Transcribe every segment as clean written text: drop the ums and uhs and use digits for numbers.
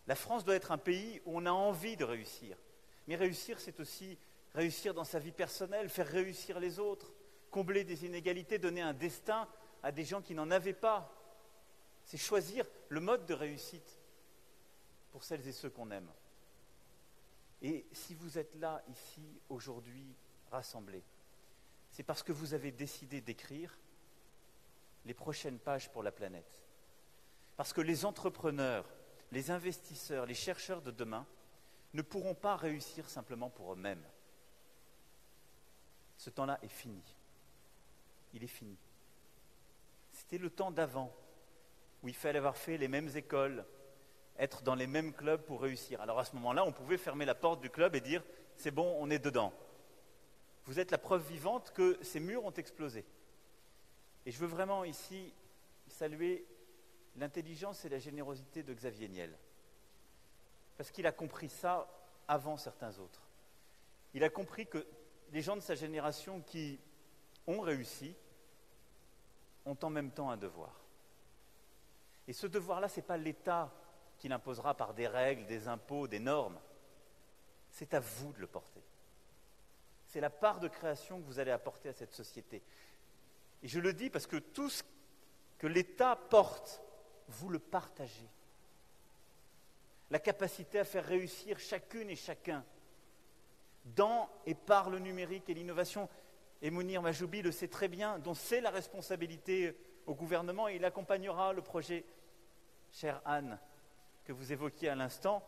La France doit être un pays où on a envie de réussir. Mais réussir, c'est aussi réussir dans sa vie personnelle, faire réussir les autres, combler des inégalités, donner un destin à des gens qui n'en avaient pas. C'est choisir le mode de réussite pour celles et ceux qu'on aime. Et si vous êtes là, ici, aujourd'hui, rassemblés, c'est parce que vous avez décidé d'écrire les prochaines pages pour la planète. Parce que les entrepreneurs, les investisseurs, les chercheurs de demain ne pourront pas réussir simplement pour eux-mêmes. Ce temps-là est fini. Il est fini. C'était le temps d'avant, où il fallait avoir fait les mêmes écoles, être dans les mêmes clubs pour réussir. Alors à ce moment-là, on pouvait fermer la porte du club et dire « c'est bon, on est dedans ». Vous êtes la preuve vivante que ces murs ont explosé. Et je veux vraiment ici saluer l'intelligence et la générosité de Xavier Niel. Parce qu'il a compris ça avant certains autres. Il a compris que les gens de sa génération qui ont réussi ont en même temps un devoir. Et ce devoir-là, ce n'est pas l'État qui l'imposera par des règles, des impôts, des normes. C'est à vous de le porter. C'est la part de création que vous allez apporter à cette société. Et je le dis parce que tout ce que l'État porte, vous le partagez. La capacité à faire réussir chacune et chacun dans et par le numérique et l'innovation. Et Mounir Majoubi le sait très bien, dont c'est la responsabilité au gouvernement, et il accompagnera le projet, chère Anne, que vous évoquiez à l'instant,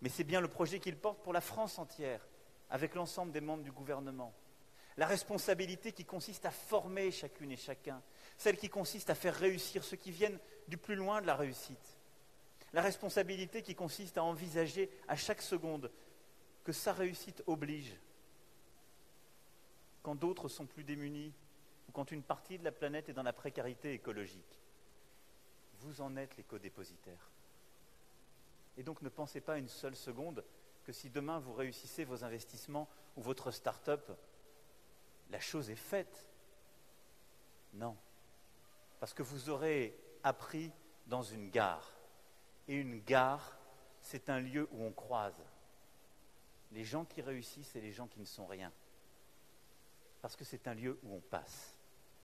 mais c'est bien le projet qu'il porte pour la France entière, avec l'ensemble des membres du gouvernement. La responsabilité qui consiste à former chacune et chacun, celle qui consiste à faire réussir ceux qui viennent du plus loin de la réussite. La responsabilité qui consiste à envisager à chaque seconde que sa réussite oblige, quand d'autres sont plus démunis, ou quand une partie de la planète est dans la précarité écologique. Vous en êtes les codépositaires. Et donc ne pensez pas une seule seconde que si demain vous réussissez vos investissements ou votre start-up, la chose est faite. Non. Parce que vous aurez appris dans une gare. Et une gare, c'est un lieu où on croise les gens qui réussissent et les gens qui ne sont rien. Parce que c'est un lieu où on passe.